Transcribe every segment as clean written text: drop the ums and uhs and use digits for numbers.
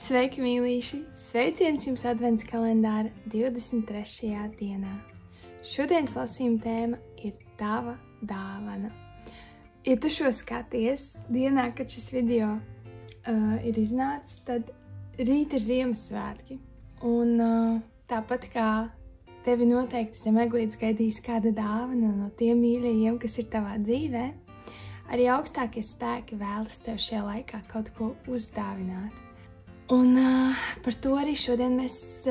Sveiki, mīlīši! Sveiciens jums advents kalendāra 23. dienā. Šodienas lasījuma tēma ir tava dāvana. Ja tu šo skaties dienā, kad šis video ir iznācis, tad rīt ir Ziemassvētki. Un tāpat kā tevi noteikti zem eglītes gaidīs kāda dāvana no tiem mīļajiem, kas ir tavā dzīvē, arī augstākie spēki vēlas tev šajā laikā kaut ko uzdāvināt. Un par to arī šodien mēs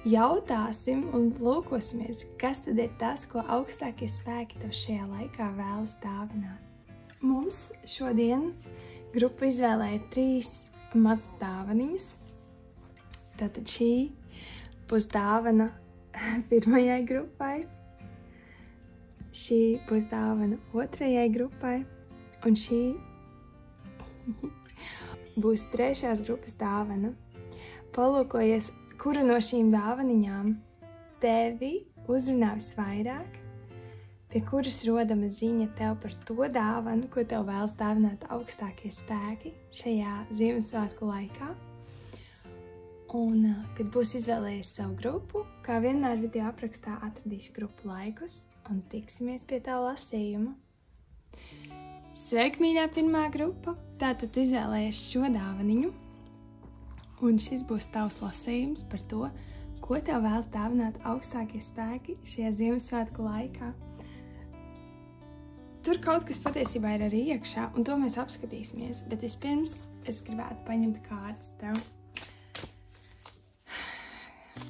jautāsim un lūkosimies, kas tad ir tas, ko augstākie spēki tev šajā laikā vēlas dāvināt. Mums šodien grupa izvēlēja 3 mazas dāvaniņas. Tātad šī būs dāvana pirmajai grupai, šī būs dāvana otrajai grupai un šī būs 3. grupas dāvana. Palūkojies, kura no šīm dāvaniņām tevi uzrunā visvairāk, pie kuras rodama ziņa tev par to dāvanu, ko tev vēlas dāvināt augstākie spēki šajā Ziemassvētku laikā. Un, kad būs izvēlējies savu grupu, kā vienmēr video aprakstā atradīs grupu laikus un tiksimies pie tā lasījuma. Sveiki, mīļā pirmā grupa! Tātad izvēlējies šo dāvaniņu, un šis būs tavs lasījums par to, ko tev vēlas dāvināt augstākie spēki šajā Ziemassvētku laikā. Tur kaut kas patiesībā ir arī iekšā, un to mēs apskatīsimies, bet vispirms es gribētu paņemt kārtas tev.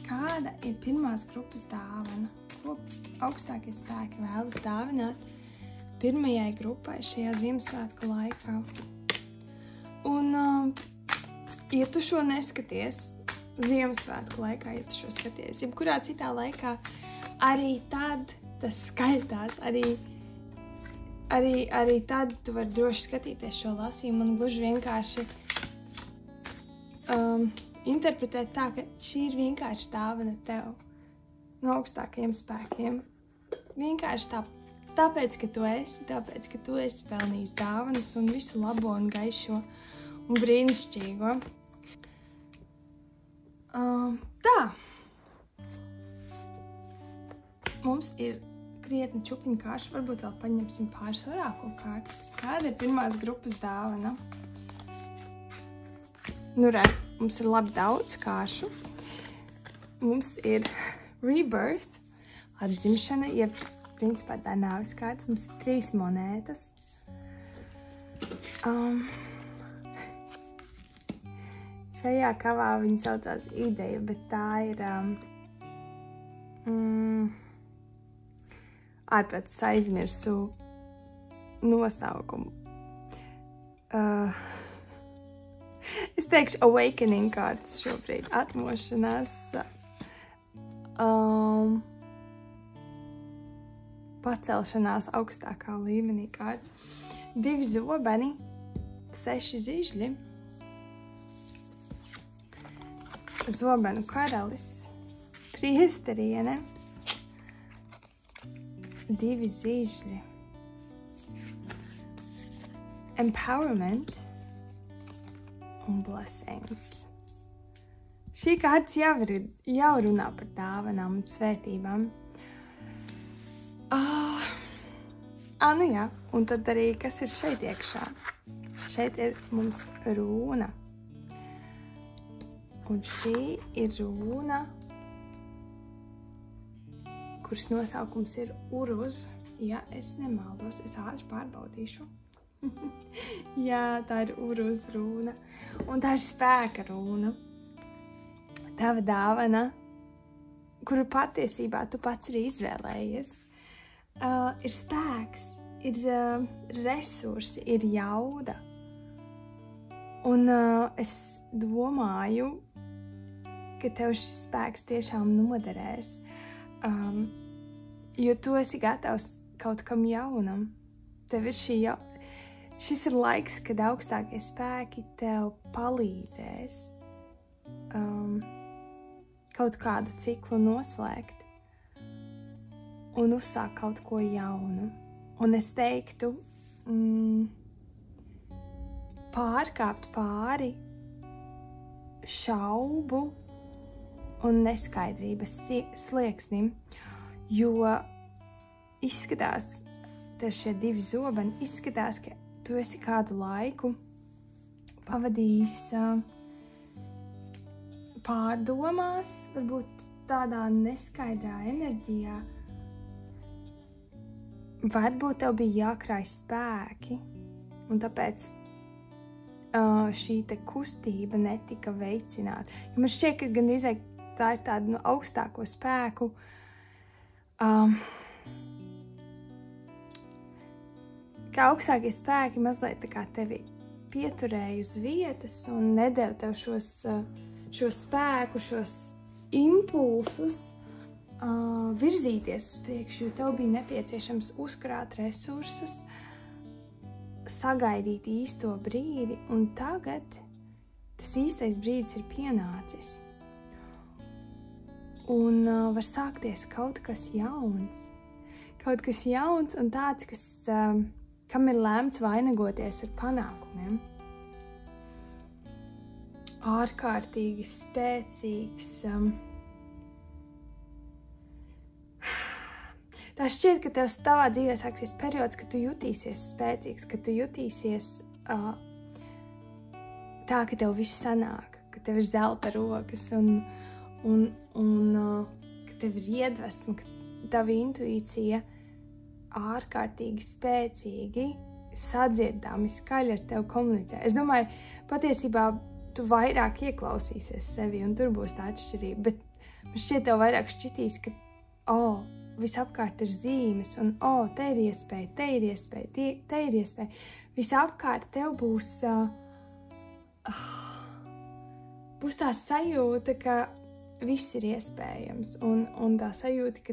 Kāda ir pirmās grupas dāvana? Ko augstākie spēki vēlas dāvināt pirmajai grupai šajā Ziemassvētku laikā? Un, ja tu šo neskaties Ziemassvētku laikā, ja tu šo skaties, jebkurā citā laikā, arī tad tas skaitās, arī tad tu vari droši skatīties šo lasījumu un gluži vienkārši interpretēt tā, ka šī ir vienkārši dāvana tev no augstākajiem spēkiem. Vienkārši tāpēc, ka tu esi pelnījis dāvanas un visu labo un gaišo un brīnišķīgo. Tā. Mums ir krietni čupiņu kāršu, varbūt vēl paņemsim pāris orākulu kārtas. Kāda ir pirmās grupas dāvana? Nu, mums ir labi daudz kāršu. Mums ir rebirth, atzimšana, jeb principā tā nāves kārtas. Mums ir 3 monētas. Šajā kavā viņa saucās ideja, bet tā ir ārprāts aizmirsu nosaukumu. Es teikšu awakening kārtas šobrīd, atmošanās, pacelšanās augstākā līmenī kārtas. 2 zobeni, 6 zižļi, zobenu karalis, priesteriene, 2 zižļi, empowerment un blessings. Šī kārtas jau runā par dāvanām un svētībām. Nu jā, un tad arī, kas ir šeit iekšā? Šeit ir mums rūna. Un šī ir rūna, kuras nosaukums ir Uruz. Ja es nemaldos, es ātri pārbaudīšu. Jā, tā ir Uruz rūna. Un tā ir spēka rūna. Tava dāvana, kuru patiesībā tu pats arī izvēlējies, ir spēks, ir resursi, ir jauda. Un es domāju, ka tev šis spēks tiešām noderēs, jo tu esi gatavs kaut kam jaunam. Tev ir šis ir laiks, kad augstākie spēki tev palīdzēs kaut kādu ciklu noslēgt un uzsākt kaut ko jaunu. Un es teiktu, pārkāpt pāri šaubu un neskaidrības slieksnim, jo izskatās, te šie divi zobeni, izskatās, ka tu esi kādu laiku pavadījis pārdomās, varbūt tādā neskaidrā enerģijā. Varbūt tev bija jākrāj spēki, un tāpēc šī te kustība netika veicināta. Jo man šķiet, ka gan izēk tā ir tāda augstāko spēku ka augstākie spēki mazliet tā kā tevi pieturēja uz vietas un nedeva tev šo spēku, šos impulsus virzīties uz priekšu, jo tev bija nepieciešams uzkrāt resursus, sagaidīt īsto brīdi, un tagad tas īstais brīdis ir pienācis. Un var sākties kaut kas jauns. Kaut kas jauns un tāds, kam ir lemts vainagoties ar panākumiem. Ārkārtīgi spēcīgs. Tā šķiet, ka tev tavā dzīvē sāksies periods, kad tu jutīsies spēcīgs, kad tu jutīsies tā, ka tev viss sanāk, ka tev ir zelta rokas un ka tev ir iedvesma, ka tava intuīcija ārkārtīgi spēcīgi, sadzirdami, skaļi ar tevi komunicē. Es domāju, patiesībā tu vairāk ieklausīsies sevi, un tur būs tā atšķirība, bet man šķiet tev vairāk šķitīs, ka, visapkārt ir zīmes, un, te ir iespēja, te ir iespēja, te ir iespēja. Visapkārt tev būs tā sajūta, ka viss ir iespējams, un tā sajūta, ka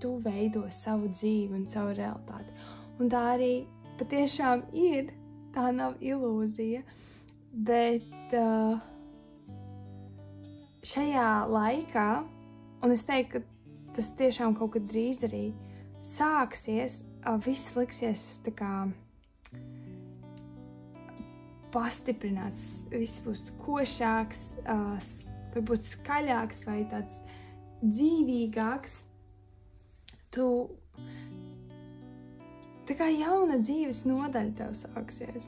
tu veido savu dzīvi un savu realitāti. Un tā arī patiešām ir, tā nav ilūzija, bet šajā laikā, un es teiktu, ka tas tiešām kaut kad drīz arī sāksies, viss liksies tā kā pastiprināts, viss būs košāks, varbūt skaļāks vai tāds dzīvīgāks. Tā kā jauna dzīves nodaļa tev sāksies.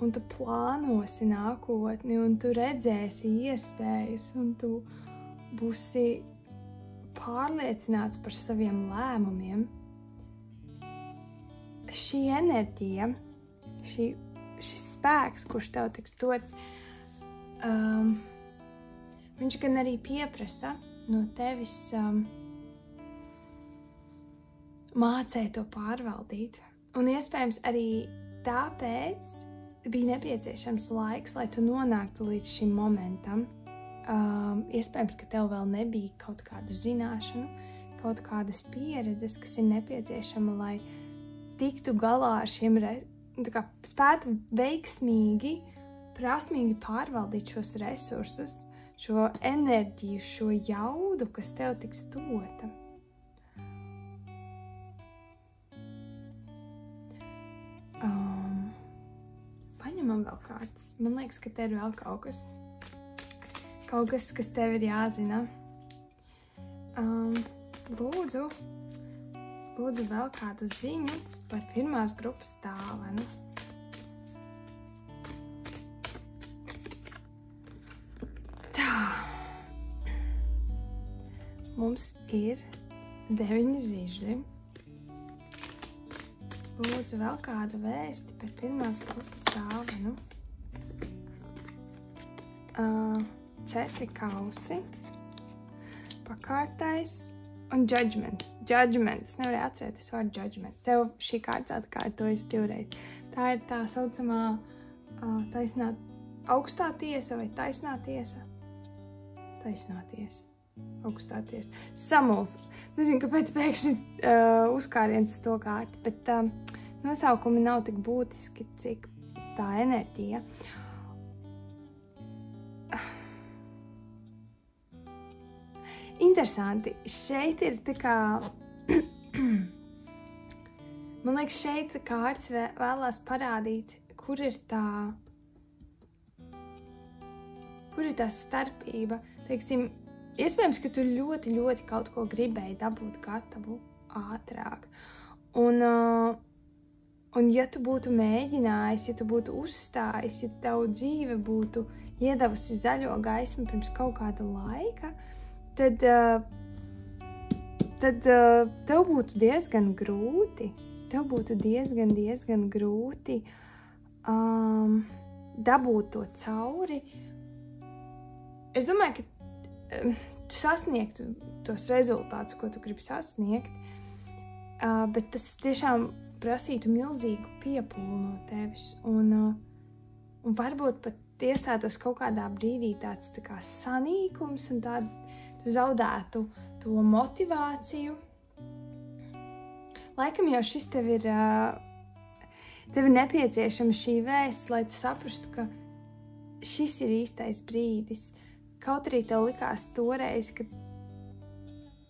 Un tu plānosi nākotni, un tu redzēsi iespējas, un tu būsi pārliecināts par saviem lēmumiem. Šī enerģija, šis spēks, kurš tev tiks dots, viņš gan arī pieprasa no tevis mācēt to pārvaldīt. Un iespējams arī tāpēc bija nepieciešams laiks, lai tu nonāktu līdz šim momentam. Iespējams, ka tev vēl nebija kaut kādu zināšanu, kaut kādas pieredzes, kas ir nepieciešama, lai tiktu galā ar šiem, spētu veiksmīgi, prasmīgi pārvaldīt šos resursus, šo enerģiju, šo jaudu, kas tev tiks dota. Paņemam vēl kārtas. Man liekas, ka te ir vēl kaut kas. Kaut kas, kas tev ir jāzina. Lūdzu vēl kādu ziņu par pirmās grupas dāvanu. Tā. Mums ir 9 zižļi. Lūdzu vēl kādu vēsti par pirmās grupas dāvanu. 4 kausi, pakārtais un judgment. Judgment, es nevarēju atcerēties vārdu judgment. Tev šī kārtas atkārtojas 2 reiz. Tā ir tā saucamā taisnā augstā tiesa vai taisnā tiesa? Taisnā tiesa. Augstā tiesa. Samulsu. Nezinu, kāpēc pēkšņi uzkāriens uz to kārti, bet nosaukumi nav tik būtiski, cik tā enerģija. Interesanti, šeit ir tā kā, man liekas, šeit kārtas vēlās parādīt, kur ir tā Kur ir tā starpība? Teiksim, iespējams, ka tu ļoti, ļoti kaut ko gribēji dabūt gatavu ātrāk. Un ja tu būtu mēģinājis, ja tu būtu uzstājis, ja tavu dzīve būtu iedavusi zaļo gaismu pirms kaut kāda laika, tad tev būtu diezgan grūti. Tev būtu diezgan grūti dabūt to cauri. Es domāju, ka tu sasniegtu tos rezultātus, ko tu gribi sasniegt, bet tas tiešām prasītu milzīgu piepūli no tevis. Un varbūt pat iestātos kaut kādā brīdī tāds tā kā sanīkums un tu zaudētu to motivāciju. Laikam jau šis tev ir nepieciešama šī vēsts, lai tu saprastu, ka šis ir īstais brīdis. Kaut arī tev likās toreiz, ka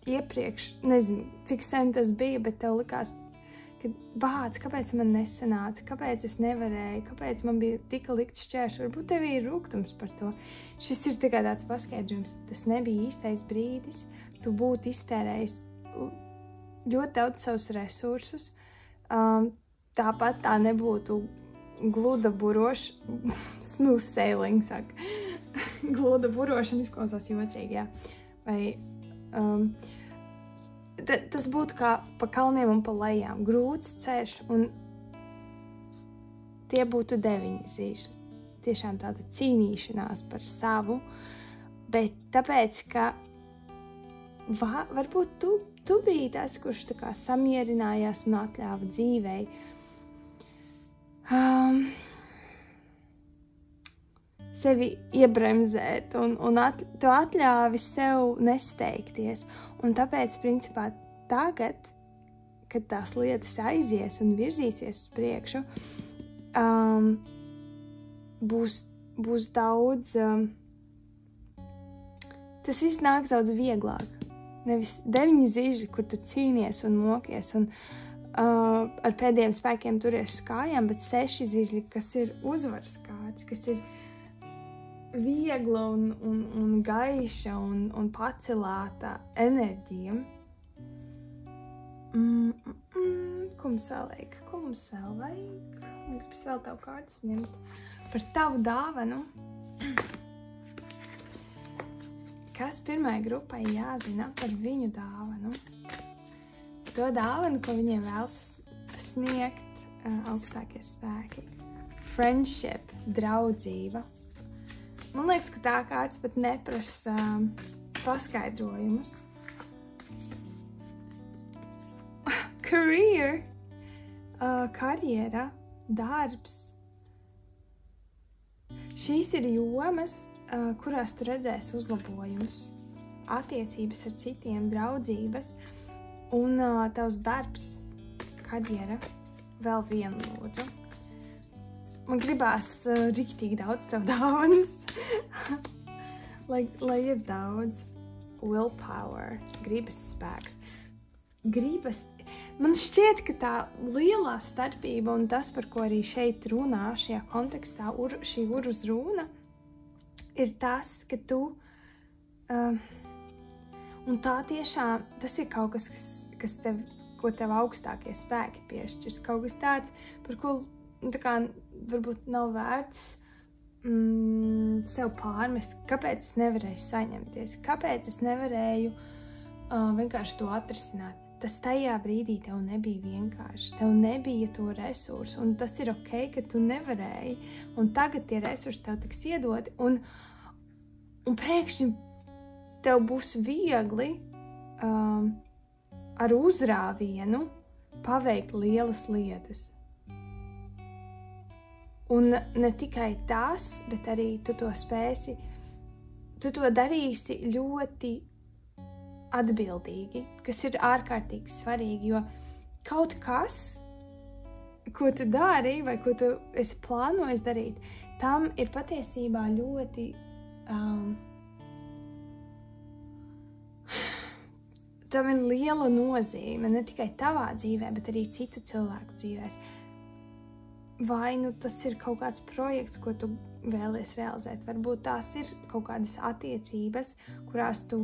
iepriekš, nezinu, cik sen tas bija, bet tev likās, ka bāc, kāpēc man nesanāca, kāpēc es nevarēju, kāpēc man bija tika likt šķērši. Varbūt tev ir rūgtums par to. Šis ir tikai tāds paskaidrojums. Tas nebija īstais brīdis. Tu būtu iztērējis ļoti daudz savus resursus. Tāpat tā nebūtu gluda burošana, smooth sailing, saka. Gluda burošana izklausās jocīgi, jā. Vai tas būtu kā pa kalniem un pa lejām. Grūts ceļš, un tie būtu 9 zīši. Tiešām tāda cīnīšanās par savu, bet tāpēc, ka varbūt tu biji tas, kurš tā kā samierinājās un atļāva dzīvei sevi iebremzēt un tu atļāvi sev nesteigties. Un tāpēc, principā, tagad, kad tās lietas aizies un virzīsies uz priekšu, būs daudz, tas viss nāks daudz vieglāk. Nevis 9 zīži, kur tu cīnies un mokies un ar pēdējiem spēkiem turies uz kājām, bet 6 zīži, kas ir uzvaras kārtas, kas ir viegla un gaiša un pacelāta enerģija. Ko mums vēl vajag? Man gribas vēl tavu kārtas ņemt par tavu dāvanu. Kas pirmai grupai jāzina par viņu dāvanu? To dāvanu, ko viņiem vēlas sniegt augstākie spēki. Friendship, draudzība. Man liekas, ka tā kārtas pat neprasa paskaidrojumus. Career, karjera, darbs. Šīs ir jomas, kurās tu redzēsi uzlabojumus, attiecības ar citiem, draudzības un tavs darbs, karjera. Vēl vienu lūdzu. Man gribās riktīgi daudz tev dāvanas, lai ir daudz willpower, gribas spēks. Man šķiet, ka tā lielā starpība un tas, par ko arī šeit runā, šajā kontekstā, šī uruz runa, ir tas, ka tu, un tā tiešām, tas ir kaut kas ko tev augstākie spēki piešķirs, kaut kas tāds, par ko, tā kā, varbūt nav vērts sev pārmest, kāpēc es nevarēju saņemties, kāpēc es nevarēju vienkārši to atrisināt. Tas tajā brīdī tev nebija vienkārši, tev nebija to resursu, un tas ir ok, ka tu nevarēji, un tagad tie resursi tev tiks iedoti, un pēkšņi tev būs viegli ar uzrāvienu paveikt lielas lietas. Un ne tikai tas, bet arī tu to spēsi, tu to darīsi ļoti atbildīgi, kas ir ārkārtīgi svarīgi, jo kaut kas, ko tu dari vai ko tu esi plānojis darīt, tam ir patiesībā ļoti tam ir liela nozīme, ne tikai tavā dzīvē, bet arī citu cilvēku dzīvēs. Vai nu tas ir kaut kāds projekts, ko tu vēlies realizēt. Varbūt tās ir kaut kādas attiecības, kurās tev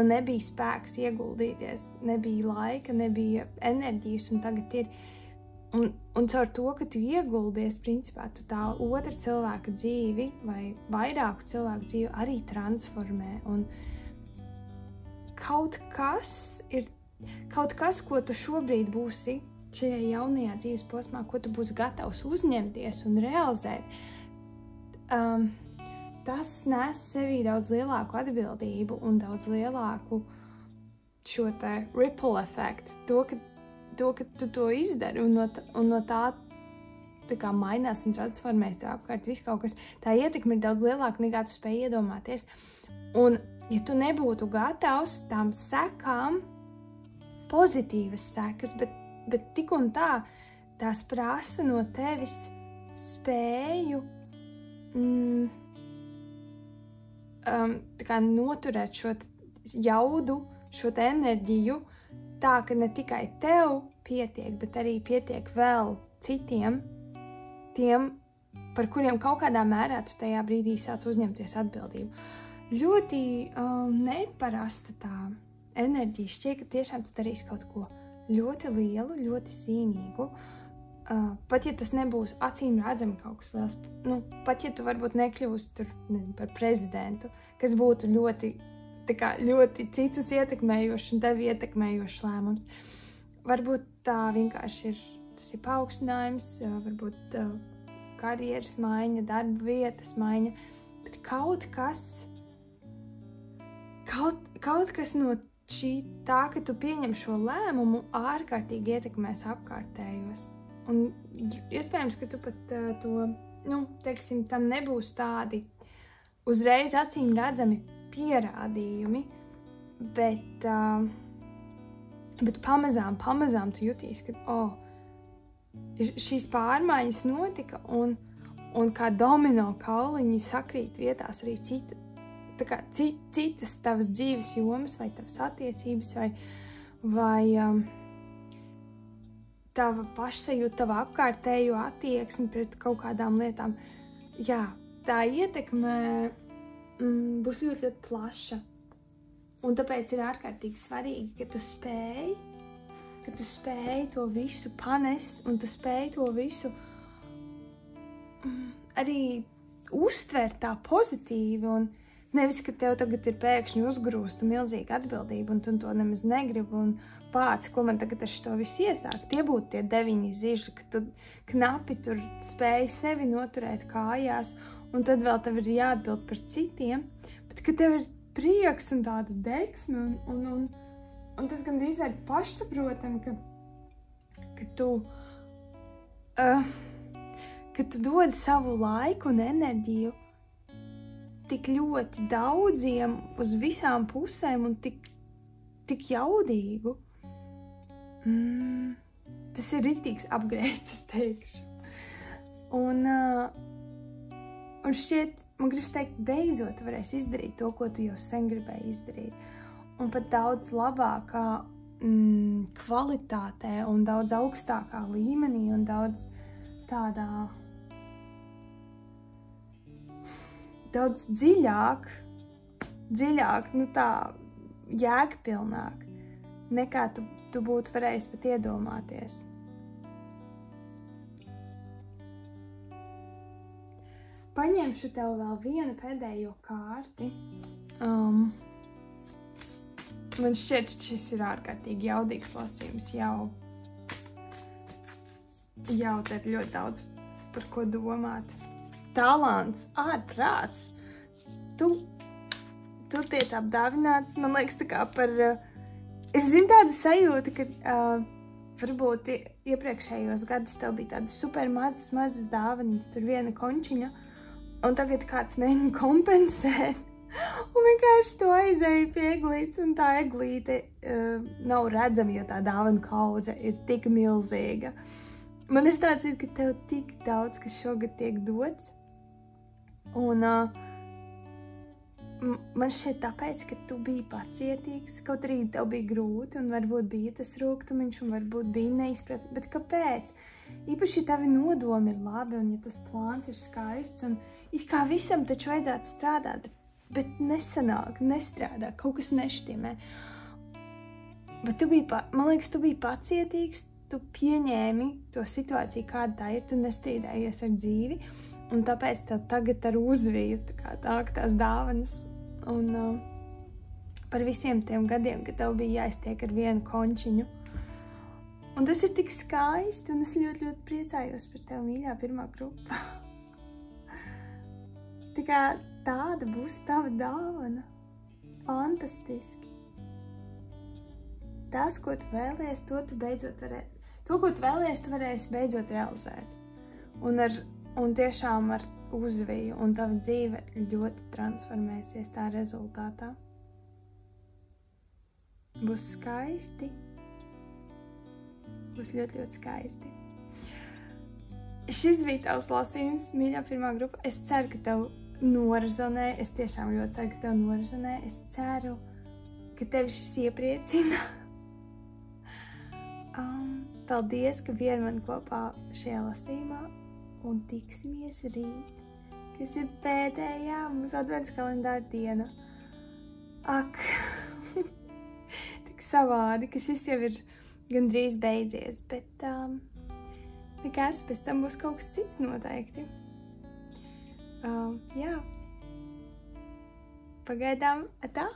nebija spēks ieguldīties, nebija laika, nebija enerģijas, un tagad ir. Un caur to, ka tu ieguldies, principā, tu tā otra cilvēka dzīvi vai vairāku cilvēku dzīvi arī transformē. Un kaut kas, ko tu šobrīd būsi šajā jaunajā dzīves posmā, ko tu būsi gatavs uzņemties un realizēt, tas nes sevī daudz lielāku atbildību un daudz lielāku šo te ripple efektu, to, ka tu to izdari un no tā kā mainās un transformēs tev apkārt viss kaut kas. Tā ietekme ir daudz lielāka, nekā tu spēj iedomāties. Un, ja tu nebūtu gatavs tām sekām, pozitīvas sekas, bet tik un tā, tās prasa no tevis spēju tā kā noturēt šo jaudu, šo enerģiju, tā, ka ne tikai tev pietiek, bet arī pietiek vēl citiem, tiem, par kuriem kaut kādā mērā tu tajā brīdī sāc uzņemties atbildību. Ļoti neparasta tā enerģija šķiet, ka tiešām tu darīsi kaut ko ļoti lielu, ļoti zīmīgu. Pat ja tas nebūs acīm redzami kaut kas liels, pat ja tu varbūt nekļūsi tur par prezidentu, kas būtu ļoti citus ietekmējošs un tevi ietekmējošs lēmums. Varbūt tā vienkārši tas ir paaugstinājums, varbūt karjeras maiņa, darba vietas maiņa, bet kaut kas no šī tā, ka tu pieņem šo lēmumu, ārkārtīgi ietekmēs apkārtējos. Un iespējams, ka tu pat tam nebūs tādi uzreiz acīm redzami pierādījumi, bet pamazām tu jutīsi, ka šīs pārmaiņas notika un kā domino kauliņi sakrīt vietās arī citas tavas dzīves jomas vai tavas attiecības vai tava pašsajūta, tava apkārtējo attieksmi pret kaut kādām lietām. Jā, tā ietekme būs ļoti, ļoti plaša. Un tāpēc ir ārkārtīgi svarīgi, ka tu spēj to visu panest un tu spēj to visu arī uztvert tā pozitīvi un nevis, ka tev tagad ir pēkšņi uzgrūsta milzīga atbildība un tu to nemaz negribi un pāc, ko man tagad ar šo visu iesākt. Tie būtu tie 9 zižļi, ka tu knapi tur spēji sevi noturēt kājās un tad vēl tev ir jāatbild par citiem, bet ka tev ir prieks un tāda deksme un tas gandrīz ir pašsaprotami, ka tu dod savu laiku un enerģiju tik ļoti daudziem uz visām pusēm un tik jaudīgu. Tas ir riktīgs upgrades, es teikšu. Un šķiet, man gribas teikt, beidzot varēs izdarīt to, ko tu jau sen gribēji izdarīt. Un pat daudz labākā kvalitātē un daudz augstākā līmenī un daudz dziļāk, tā jēgpilnāk, nekā tu būtu varējis pat iedomāties. Paņemšu tev vēl vienu pēdējo kārti. Man šķiet, šis ir ārkārtīgi jaudīgs lasījums. Jau te ir ļoti daudz par ko domāt. Talants, ārprāts. Tu tiec apdāvināts, man liekas, tā kā par... Es zinu tādu sajūtu, ka varbūt iepriekšējos gadus tev bija tādas super mazas dāvanas, tur viena končiņa, un tagad kāds mēģina kompensēt, un vienkārši to aizēja pie eglītes, un tā eglīte nav redzama, jo tā dāvana kaudze ir tik milzīga. Man ir tāds, ka tev tik daudz, kas šogad tiek dots, un man šķiet tāpēc, ka tu biji pacietīgs, kaut arī tev bija grūti un varbūt bija tas rūgtumiņš un varbūt bija neizpratne, bet kāpēc? Īpaši tavi nodomi ir labi un ja tas plāns ir skaists un it kā visam taču vajadzētu strādāt, bet nesanāk, nestrādā, kaut kas neštimē. Bet tu biji, man liekas, tu biji pacietīgs, tu pieņēmi to situāciju, kāda tā ir, tu nestrīdējies ar dzīvi, un tāpēc tev tagad ar uzviju tās dāvanas. Un par visiem tiem gadiem, kad tev bija jāiztiek ar vienu končiņu. Un tas ir tik skaisti, un es ļoti, ļoti priecājos par tev, mīļā pirmā grupa. Tā kā tāda būs tava dāvana. Fantastiski. Tas, ko tu vēlies, to tu beidzot varēsi. To, ko tu vēlies, tu varēsi beidzot realizēt. Un tiešām ar uzviju, un tava dzīve ļoti transformēsies tā rezultātā. Būs skaisti. Būs ļoti, ļoti skaisti. Šis bija tavs lasījums, mīļā pirmā grupa. Es ceru, ka tev norizonē. Es tiešām ļoti ceru, ka tev norizonē. Es ceru, ka tevi šis iepriecina. Paldies, ka vieni man kopā šajā lasījumā. Un tiksimies rīt, kas ir pēdējā mūsu advents kalendāra diena. Ak, tik savādi, ka šis jau ir gandrīz beidzies, bet nekas, pēc tam būs kaut kas cits noteikti. Jā. Pagaidām tā.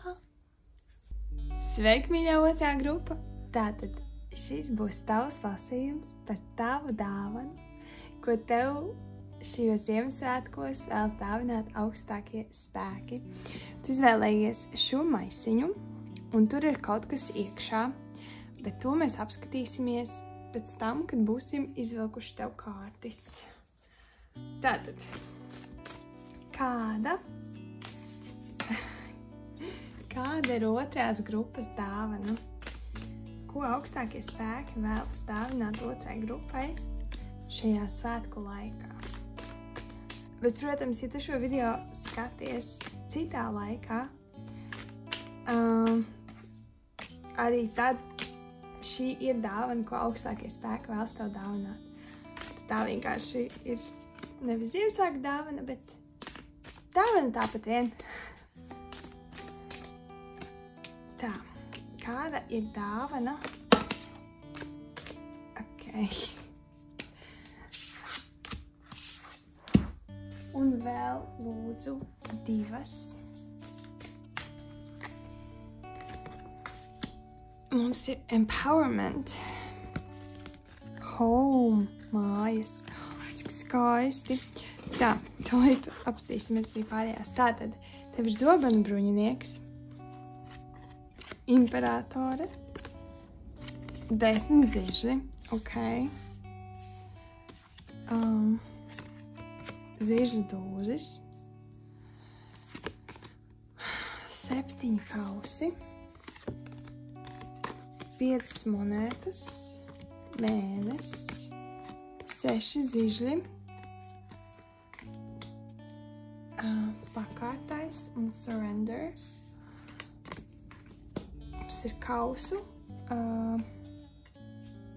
Sveiki, mīļā otrā grupa. Tātad šis būs tavs lasījums par tavu dāvanu, ko tev šajos Ziemassvētkos vēlas dāvināt augstākie spēki. Tu izvēlējies šo maisiņu, un tur ir kaut kas iekšā, bet to mēs apskatīsimies pēc tam, kad būsim izvilkuši tev kārtis. Tātad, kāda ir otrās grupas dāvana? Ko augstākie spēki vēlas dāvināt otrai grupai šajā svētku laikā? Bet, protams, ja tu šo video skaties citā laikā, arī tad šī ir dāvana, ko augstākie spēki vēlas tev dāvināt. Tā vienkārši ir nevis Ziemassvētku dāvana, bet dāvana tāpat vien. Tā, kāda ir dāvana? Un vēl lūdzu 2. Mums ir empowerment. Home, mājas. Cik skaisti. Tā, tolīt apstīsimies pie pārējās. Tātad, tev ir zobenu bruņinieks, imperatore, 10 zižļi, ok. Zižļu dūzis, 7 kausi, 5 monētas, mēnesis, 6 zižļi, pakārtais un surrender. Mums ir kausu,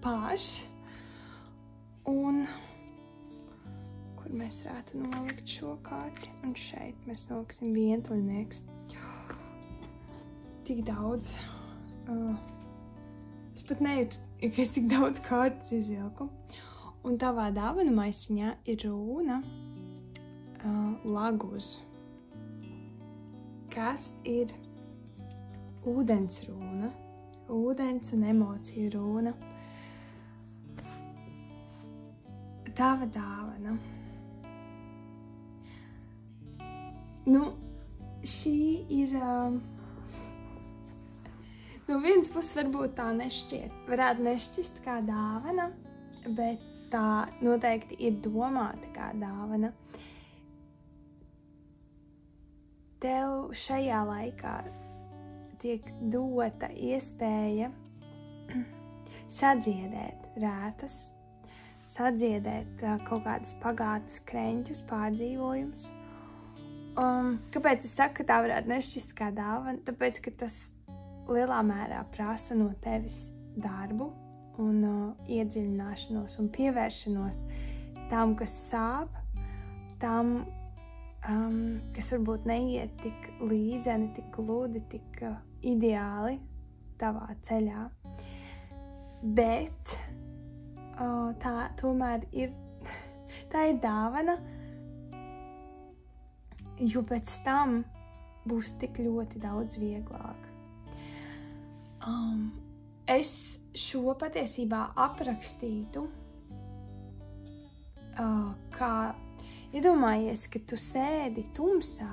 pāži un kur mēs varētu nolikt šo kārti, un šeit mēs noliksim vientuļnieks. Tik daudz. Es pat nejūtu, ka es tik daudz kārtas izvilku. Un tavā dāvana maisiņā ir runa laguz, kas ir ūdens runa, ūdens un emociju runa. Tava dāvana. Šī ir, no vienas puses varbūt tā varētu nešķist kā dāvana, bet tā noteikti ir domāta kā dāvana. Tev šajā laikā tiek dota iespēja sadziedēt rētas, sadziedēt kaut kādas pagātnes kreņķus, pārdzīvojumus Kāpēc es saku, ka tā varētu nešķist kā dāvana? Tāpēc, ka tas lielā mērā prasa no tevis darbu un iedziļināšanos un pievēršanos tam, kas sāp, tam, kas varbūt neiet tik līdzeni, tik gludi, tik ideāli tavā ceļā. Bet tā tomēr ir, tā ir dāvana, jo pēc tam būs tik ļoti daudz vieglāk. Es šo patiesībā aprakstītu, kā iedomājies, ka tu sēdi tumsā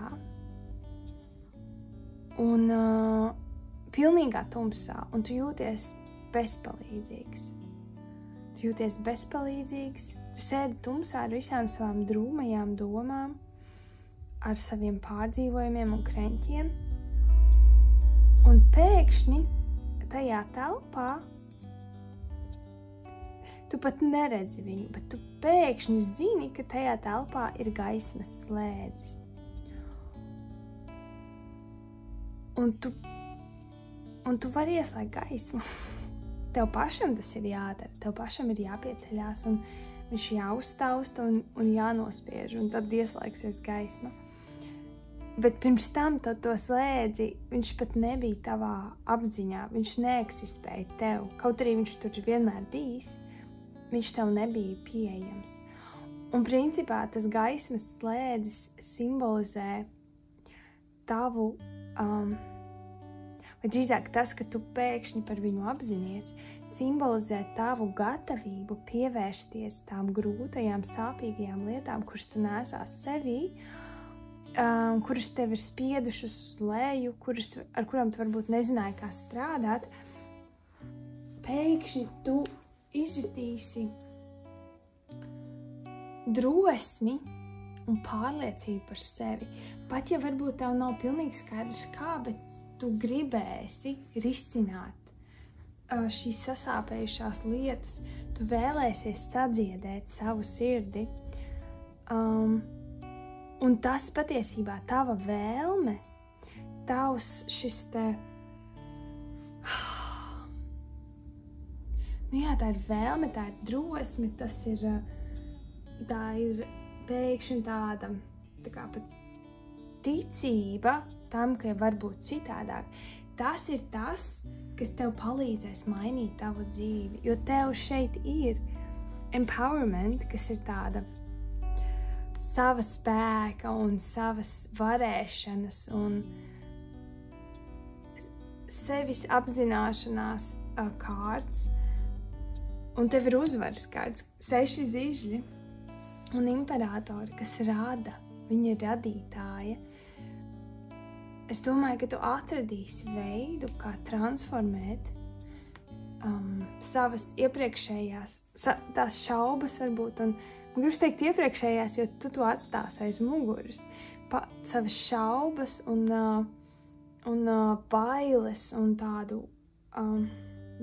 un pilnīgā tumsā, un tu jūties bezpalīdzīgs. Tu jūties bezpalīdzīgs, tu sēdi tumsā ar visām savām drūmajām domām, ar saviem pārdzīvojumiem un kreņķiem, un pēkšņi tajā telpā tu pat neredzi viņu, bet tu pēkšņi zini, ka tajā telpā ir gaismas slēdzis. Un tu vari ieslēgt gaismu. Tev pašam tas ir jādara, tev pašam ir jāpieceļās un viņš jāuztausta un jānospiež, un tad ieslēgsies gaisma. Bet pirms tam to slēdzi, viņš pat nebija tavā apziņā, viņš neeksistēja tev. Kaut arī viņš tur vienmēr bijis, viņš tev nebija pieejams. Un principā tas gaismas slēdzis simbolizē tavu, vai drīzāk tas, ka tu pēkšņi par viņu apzinies, simbolizē tavu gatavību pievērsties tām grūtajām, sāpīgajām lietām, kuras tu nesās sevī, kuras tev ir spiedušas uz leju, ar kurām tu varbūt nezināji, kā strādāt. Pēkšņi tu izjutīsi drosmi un pārliecību par sevi. Pat ja varbūt tev nav pilnīgi skaidrs kā, bet tu gribēsi risināt šīs sasāpējušās lietas, tu vēlēsies sadziedēt savu sirdi. Un tas patiesībā tava vēlme, tavs šis te... tā ir vēlme, tā ir drosme, tā ir pēkšņi tāda kā pat ticība tam, ka var būt citādāk. Tas ir tas, kas tev palīdzēs mainīt tavu dzīvi, jo tev šeit ir empowerment, kas ir tāda sava spēka un savas varēšanas un sevis apzināšanās kārts. Un tev ir uzvaras kārts, 6 zižļi un imperatori, kas rada, viņa ir radītāja. Es domāju, ka tu atradīsi veidu, kā transformēt savas iepriekšējās, tās šaubas varbūt, un gribas teikt iepriekšējās, jo tu to atstāsi aiz muguras. Savas šaubas un bailes un tādu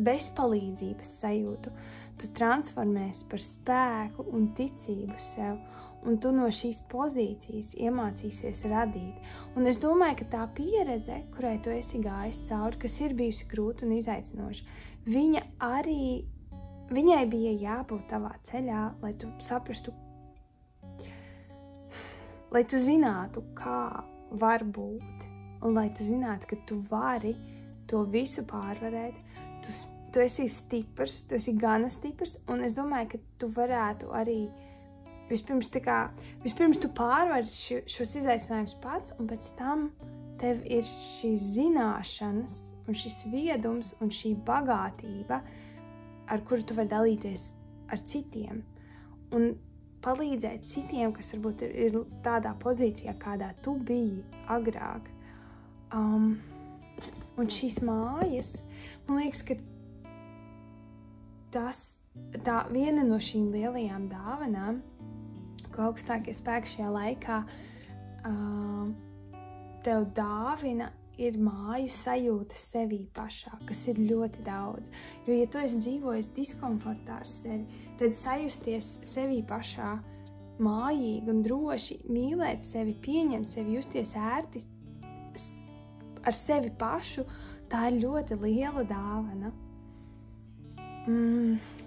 bezpalīdzības sajūtu. Tu transformēsi par spēku un ticību sev, un tu no šīs pozīcijas iemācīsies radīt. Un es domāju, ka tā pieredze, kurai tu esi gājis cauri, kas ir bijusi grūta un izaicinoša, viņai bija jābūt tavā ceļā, lai tu saprastu, lai tu zinātu, kā var būt, un lai tu zinātu, ka tu vari to visu pārvarēt. Tu esi stiprs, tu esi gana stiprs, un es domāju, ka tu varētu arī vispirms tu pārvari šos izaicinājumus pats, un pēc tam tev ir šīs zināšanas, un šis viedums, un šī bagātība, ar kuru tu vari dalīties ar citiem, un palīdzēt citiem, kas varbūt ir tādā pozīcijā, kādā tu biji agrāk. Un šīs mājas, man liekas, ka tā viena no šīm lielajām dāvanām, ko augstākie spēki šajā laikā tev dāvina, ir māju sajūta sevī pašā, kas ir ļoti daudz. Jo, ja tu esi dzīvojis diskomfortā ar sevi, tad sajusties sevī pašā mājīgi un droši mīlēt sevi, pieņemt sevi, justies ērti ar sevi pašu, tā ir ļoti liela dāvana.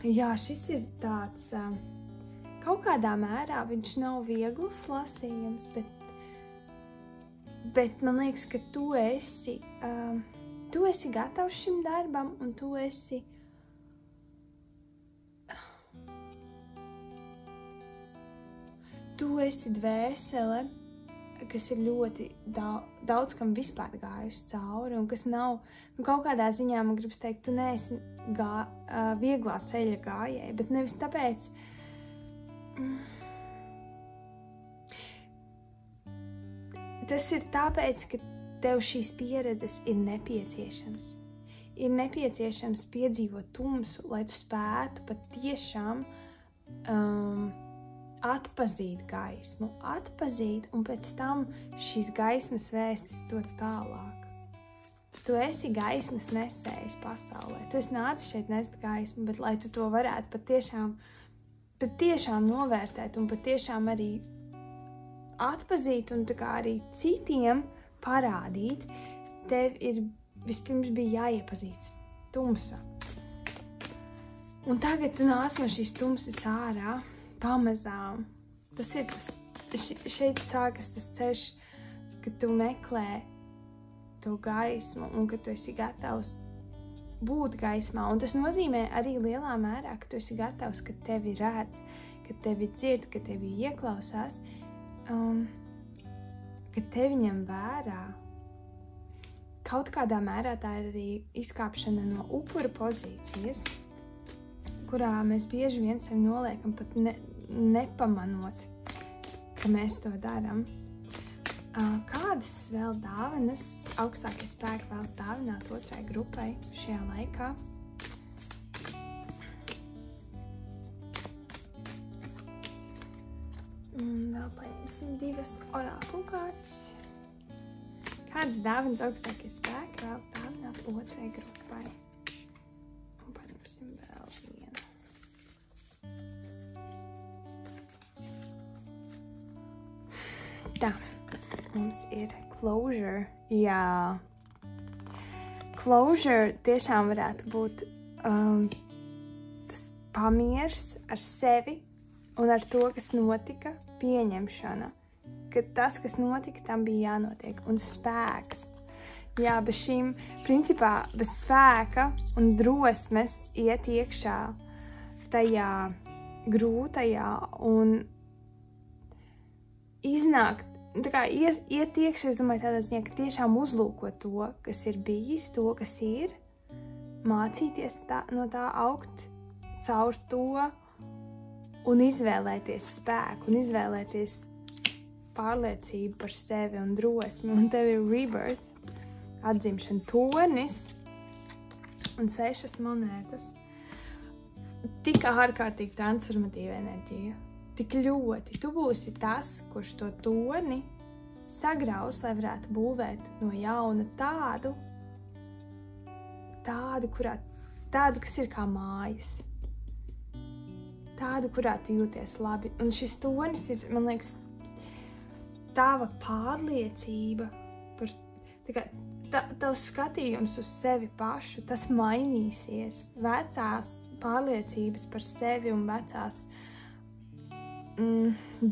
Jā, šis ir tāds, kaut kādā mērā viņš nav viegls lasījums, bet man liekas, ka tu esi gatavs šim darbam, un tu esi dvēsele, kas ir ļoti daudz kam vispār gājusi cauri, un kas nav, kaut kādā ziņā man gribas teikt, tu neesi vieglā ceļa gājēji, bet nevis tāpēc, tas ir tāpēc, ka tev šīs pieredzes ir nepieciešams. Ir nepieciešams piedzīvot tumsu, lai tu spētu patiešām atpazīt gaismu, un pēc tam šīs gaismas vēstis dot tālāk. Tu esi gaismas nesējs pasaulē. Tu esi nācis šeit nest gaismu, bet lai tu to varētu patiešām novērtēt un patiešām arī atpazīt un tā kā arī citiem parādīt, tev ir vispirms bija jāiepazīst tumsa. Un tagad tu nāc no šīs tumsas ārā pamazām. Tas ir šeit sākas tas ceļš, kad tu meklē to gaismu un ka tu esi gatavs būt gaismā. Un tas nozīmē arī lielā mērā, ka tu esi gatavs, ka tevi redz, ka tevi dzird, ka tevi ieklausās, ka tevi ņem vērā. Kaut kādā mērā tā ir arī izkāpšana no upura pozīcijas, kurā mēs bieži vien sevi noliekam pat nepamanot, ka mēs to darām. Kādas vēl dāvanas augstākie spēki vēlas dāvināt otrai grupai šajā laikā? Un vēl paņemsim 2 orākulu kārtas. Kādas dāvanas augstākie spēki vēlas dāvināt otrai grupai? Un paņemsim vēl 1. Tā, mums ir closure. Jā. Closure tiešām varētu būt tas pamiers ar sevi un ar to, kas notika, pieņemšana. Ka tas, kas notika, tam bija jānotiek. Un spēks. Jā, bez šīm, principā, bez spēka un drosmes iet iekšā tajā grūtajā un iznākt, tā kā iet iekšā, es domāju, tādā ziņā, ka tiešām uzlūkot to, kas ir bijis, to, kas ir, mācīties no tā augt caur to un izvēlēties spēku, un izvēlēties pārliecību par sevi un drosmi, un tev ir rebirth, atzimšana, tornis un 6 monētas. Tik ārkārtīgi transformatīva enerģija. Tik ļoti. Tu būsi tas, kurš to torni sagraus, lai varētu būvēt no jauna tādu, kas ir kā mājas. Tādu, kurā tu jūties labi. Un šis tornis ir, man liekas, tava pārliecība par, tavs skatījums uz sevi pašu, tas mainīsies. Vecās pārliecības par sevi un vecās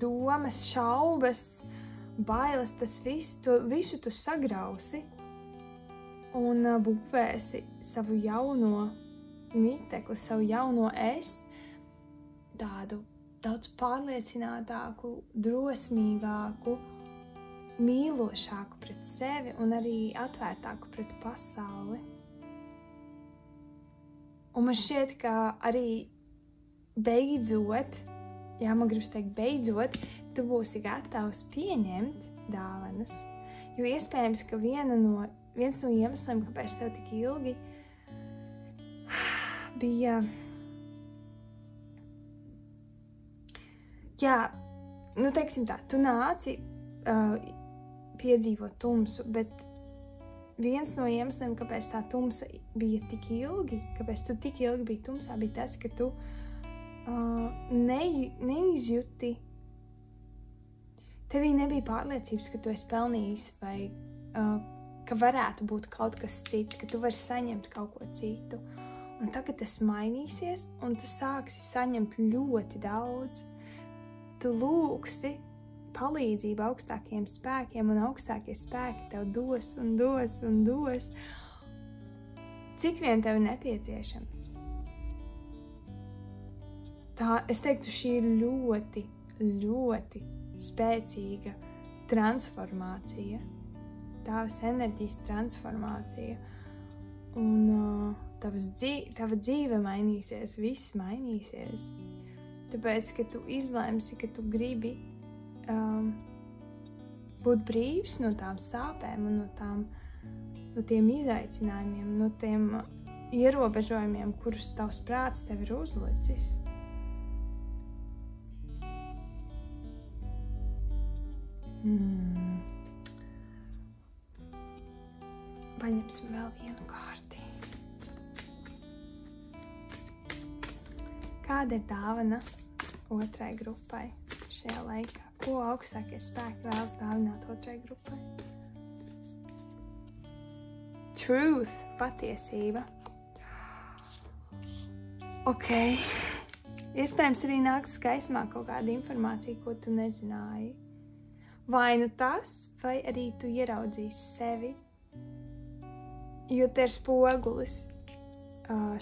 domas, šaubas, bailes, tas visu tu sagrausi un būvēsi savu jauno mitekli, savu jauno es, tādu daudz pārliecinātāku, drosmīgāku, mīlošāku pret sevi un arī atvērtāku pret pasauli. Un man šķiet, ka arī beidzot, jā, man gribas teikt beidzot, tu būsi gatavs pieņemt dāvanas, jo iespējams, ka viens no iemesliem, kāpēc tev tik ilgi bija, jā, nu teiksim tā, tu nāci piedzīvot tumsu, bet viens no iemesliem, kāpēc tā tumsa bija tik ilgi, kāpēc tu tik ilgi biji tumsā, bija tas, ka tu neizjuti tevī nebija pārliecības, ka tu esi pelnījis vai ka varētu būt kaut kas cits, ka tu vari saņemt kaut ko citu. Un tagad tas mainīsies, un tu sāksi saņemt ļoti daudz. Tu lūgsti palīdzību augstākiem spēkiem, un augstākie spēki tev dos un dos un dos. Cik vien tev nepieciešams. Es teiktu, šī ir ļoti, ļoti spēcīga transformācija. Tavas enerģijas transformācija. Un tava dzīve mainīsies, viss mainīsies. Tāpēc, ka tu izlēmsi, ka tu gribi būt brīvs no tām sāpēm un no tiem izaicinājumiem, no tiem ierobežojumiem, kurus tavs prāts tev ir uzlicis. Paņemsim vēl vienu kārti. Kāda ir dāvana otrai grupai šajā laikā? Ko augstākie spēki vēlas dāvināt otrai grupai? Truth, patiesība. Ok. Iespējams arī nāks gaismā kaut kāda informācija, ko tu nezināji. Vai nu tas, vai arī tu ieraudzīsi sevi, jo te ir spogulis.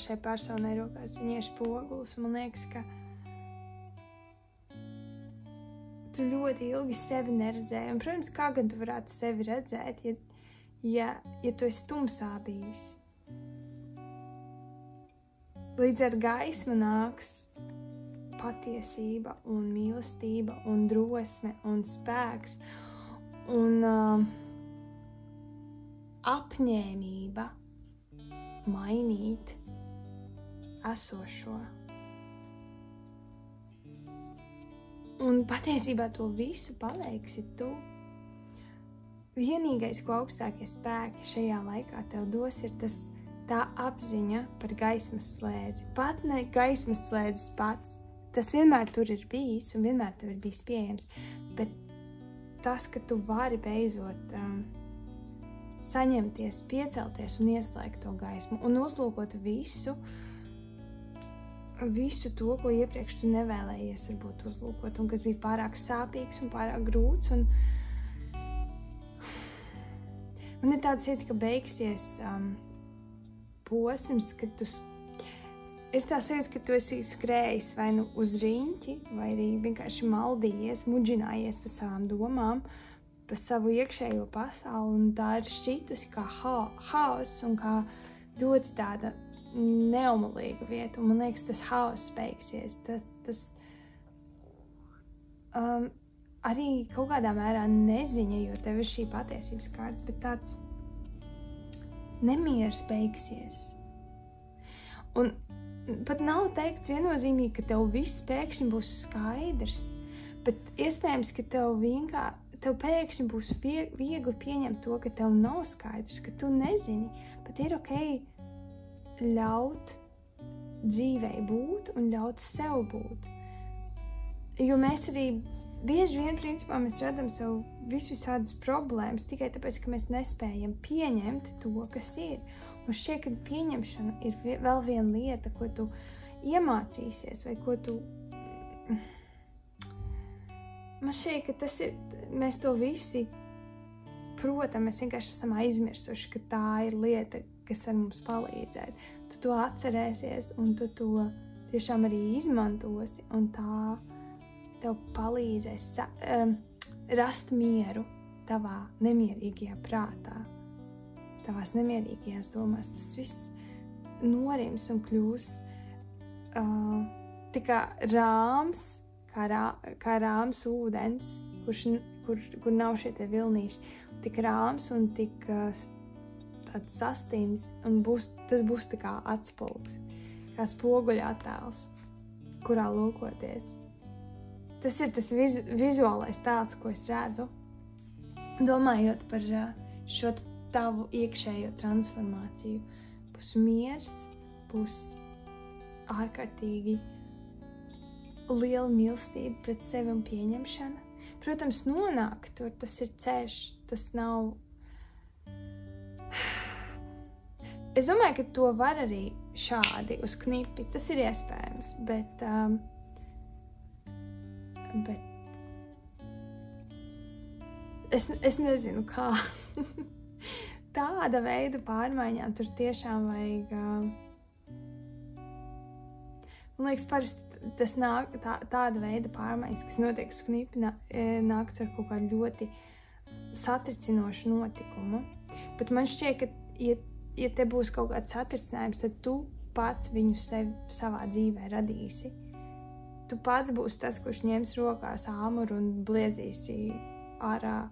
Šai personai rokās viņai ir spogulis, un man liekas, ka tu ļoti ilgi sevi neredzēji. Un, protams, kā gan tu varētu sevi redzēt, ja tu esi tumsā bijis. Līdz ar gaismu nāks patiesība un mīlestība un drosme un spēks un apņēmība mainīt esošo. Un patiesībā to visu paveiksi tu. Vienīgais, ko augstākie spēki šajā laikā tev dos, ir tā apziņa par gaismas slēdzi. Pat ne gaismas slēdzis pats. Tas vienmēr tur ir bijis un vienmēr tev ir bijis pieejams. Bet tas, ka tu vari beidzot saņemties, piecelties un ieslēgt to gaismu un uzlūkot visu to, ko iepriekš tu nevēlējies varbūt uzlūkot un kas bija pārāk sāpīgs un pārāk grūts. Un man ir tāds sajūta, ka beigsies posms, kad ir tā sajūta, ka tu esi skrējis vai nu uz riņķi, vai arī vienkārši maldījies, muģinājies pa savām domām, pa savu iekšējo pasauli, un tā ir šķitusi kā haoss un kā ļoti tāda neumulīga vieta. Un man liekas, tas haoss beigsies. Tas arī kaut kādā mērā neziņa, jo tev ir šī patiesības kārtas, bet tāds nemieris beigsies. Un pat nav teikts viennozīmīgi, ka tev viss pēkšņi būs skaidrs, bet iespējams, ka tev pēkšņi būs viegli pieņemt to, ka tev nav skaidrs, ka tu nezini, bet ir ok ļaut dzīvei būt un ļaut sev būt. Jo mēs arī bieži vien, principā, mēs radam sev visādas problēmas tikai tāpēc, ka mēs nespējam pieņemt to, kas ir. Un šķiet, ka pieņemšana ir vēl viena lieta, ko tu iemācīsies, vai ko tu... Man šķiet, ka tas ir... Mēs to visi, protams, mēs vienkārši esam aizmirsuši, ka tā ir lieta, kas var mums palīdzēt. Tu to atcerēsies, un tu to tiešām arī izmantosi, un tā tev palīdzēs rast mieru tavā nemierīgajā prātā. Tavās nemierīgajās domās, tas viss norims un kļūs tā kā rāms, kā rāms ūdens, kur nav šie tie vilnīši, tik rāms un tik tāds sastīns, un tas būs tā kā atspulgs, kā spoguļa attēls, kurā lūkoties. Tas ir tas vizuālais tēls, ko es redzu, domājot par šo tavu iekšējo transformāciju. Būs miers, būs ārkārtīgi liela mīlestība pret sevi un pieņemšana, Protams, nonākt tur, tas ir ceļš, tas nav... Es domāju, ka to var arī šādi uz knipi, tas ir iespējams, bet es nezinu, kā. Tāda veida pārmaiņām tur tiešām vajag... Man liekas, parasti tas nāk, tāda veida pārmaiņas, kas notiek uz knipi, nāks ar kaut kādu ļoti satricinošu notikumu. Bet man šķiet, ka, ja te būs kaut kāds satricinājums, tad tu pats viņu savā dzīvē radīsi. Tu pats būsi tas, kurš ņems rokās āmuru un bliezīsi ārā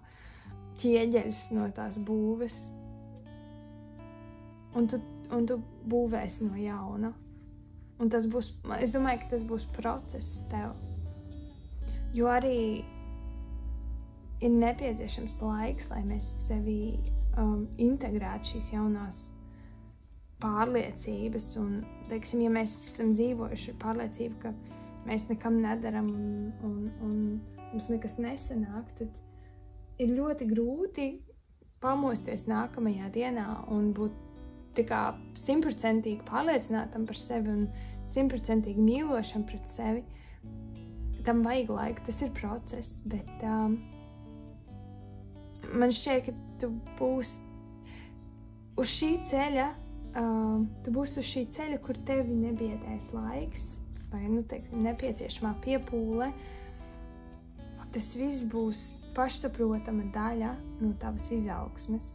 ķieģeļus no tās būves. Un tu būvēsi no jauna. Un tas būs, es domāju, ka tas būs process tev. Jo arī ir nepieciešams laiks, lai mēs sevi integrētu šīs jaunās pārliecības. Un, teiksim, ja mēs esam dzīvojuši pārliecību, ka mēs nekam nedaram un mums nekas nesanāk, tad ir ļoti grūti pamosties nākamajā dienā un būt tā kā 100% pārliecinātam par sevi un 100% mīlošam pret sevi. Tam vajag laiku, tas ir process, bet man šķiet, ka tu būsi uz šī ceļa, kur tevi nebiedēs laiks, vai, teiksim, nepieciešamā piepūle. Tas viss būs pašsaprotama daļa no tavas izaugsmes.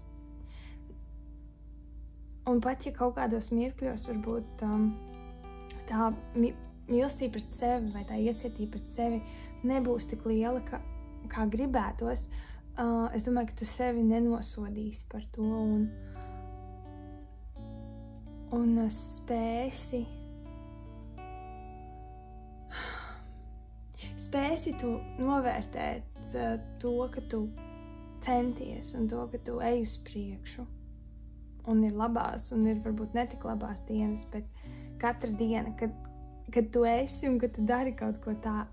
Un pat, ja kaut kādos mirkļos varbūt tā mīlestība pret sevi vai tā iecietība pret sevi nebūs tik liela, kā gribētos, es domāju, ka tu sevi nenosodīsi par to un spēsi tu novērtēt to, ka tu centies un to, ka tu ej uz priekšu. Un ir labās, un ir varbūt netik labās dienas, bet katra diena, kad tu esi un kad tu dari kaut ko tā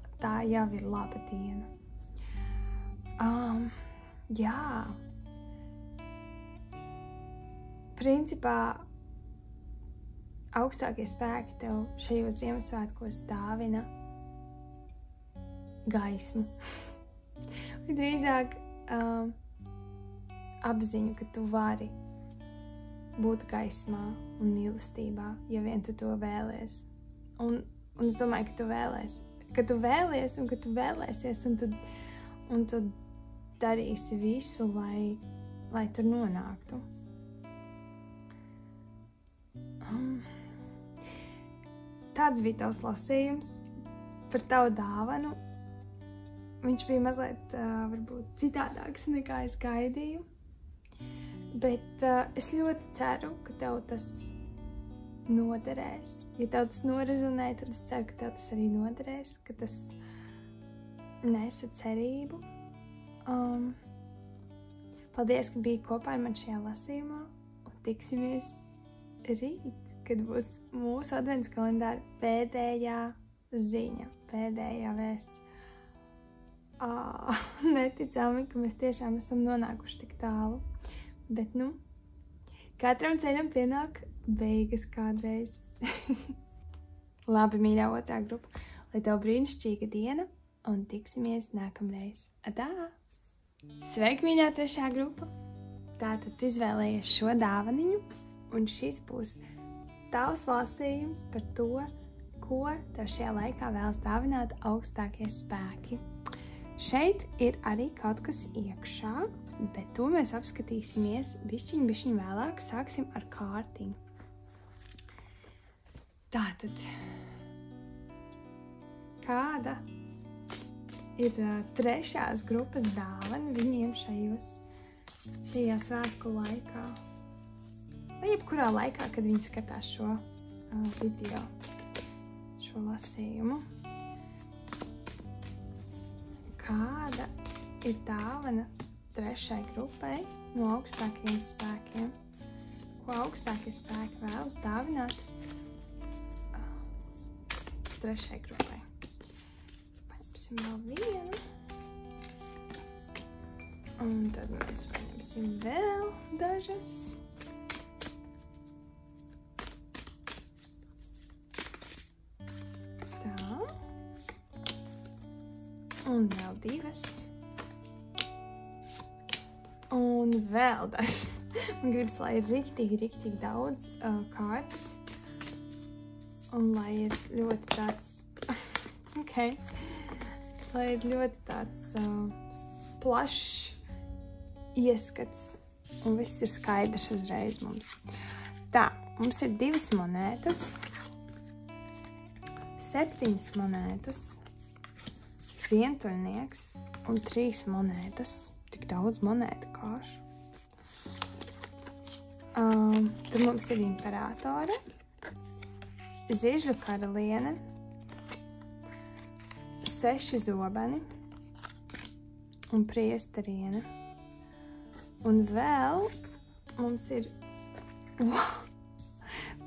jau ir laba diena. Jā. Principā, augstākie spēki tev šajos Ziemassvētkos dāvina gaismu. Vai drīzāk apziņu, ka tu vari būt gaismā un mīlestībā, ja vien tu to vēlies. Un es domāju, ka tu vēlies un ka tu vēlēsies un tu darīsi visu, lai tur nonāktu. Tāds bija tavs lasījums par tavu dāvanu. Viņš bija mazliet varbūt citādāks nekā es gaidīju. Bet es ļoti ceru, ka tev tas noderēs. Ja tev tas norezonē, tad es ceru, ka tev tas arī noderēs, ka tas nesa cerību. Paldies, ka biji kopā ar mani šajā lasījumā, un tiksimies rīt, kad būs mūsu advents kalendāra pēdējā ziņa, pēdējā vēsts. Neticami, ka mēs tiešām esam nonākuši tik tālu. Bet, katram ceļam pienāk beigas kādreiz. Labi, mīļā otrā grupa, lai tev brīnišķīga diena un tiksimies nākamreiz. Atā! Sveiki, mīļā trešā grupa! Tātad tu izvēlējies šo dāvaniņu, un šis būs tavs lasījums par to, ko tev šajā laikā vēlas dāvināt augstākie spēki. Šeit ir arī kaut kas iekšā, bet to mēs apskatīsimies bišķiņ vēlāk. Sāksim ar kārtiņu. Tātad, kāda ir trešās grupas dāvana viņiem šajā svētku laikā? Vai jebkurā laikā, kad viņi skatās šo video, šo lasījumu? Kāda ir dāvana trešai grupai no augstākajiem spēkiem? Ko augstākie spēki vēlas dāvināt trešai grupai? Paņemsim vēl vienu. Un tad mēs paņemsim vēl dažas. Tā. Un vēl divas. Un vēl dažas. Man gribas, lai ir riktīgi daudz kārtas. Un lai ir ļoti tāds... Okay. Lai ir ļoti tāds plašs ieskats. Un viss ir skaidrs uzreiz mums. Tā, mums ir 2 monētas. 7 monētas. Vientuļnieks un 3 monētas. Tik daudz monētu kāršu. Tad mums ir imperatore, zižu karaliene, 6 zobeni un priesteriene. Un vēl mums ir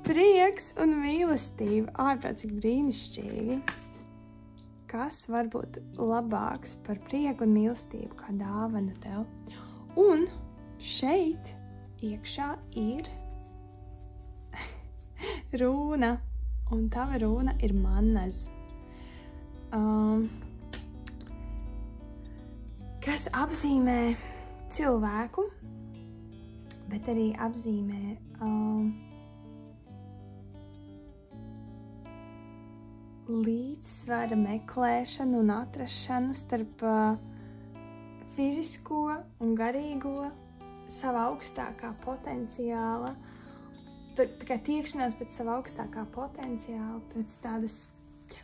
prieks un mīlestība. Ārprātīgi brīnišķīgi. Kas var būt labāks par prieku un mīlestību kā dāvana tev? Un šeit iekšā ir rūna, un tava rūna ir manaz. Kas apzīmē cilvēku, bet arī apzīmē līdzsvara meklēšanu un atrašanu starp fizisko un garīgo, sava augstākā potenciāla, tā kā tiekšanās pēc sava augstākā potenciāla,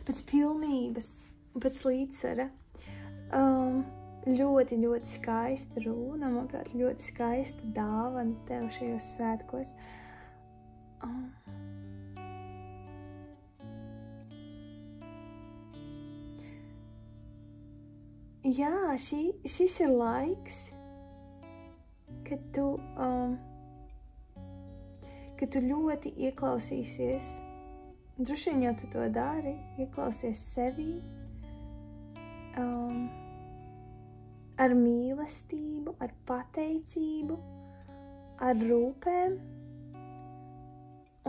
pēc pilnības un pēc līdzsvara. Ļoti skaista runa, manuprāt, ļoti skaista dāvana tev šajos svētkos. Jā, šis ir laiks, kad tu ļoti ieklausīsies, droši vien jau tu to dari, ieklausies sevī, ar mīlestību, ar pateicību, ar rūpēm.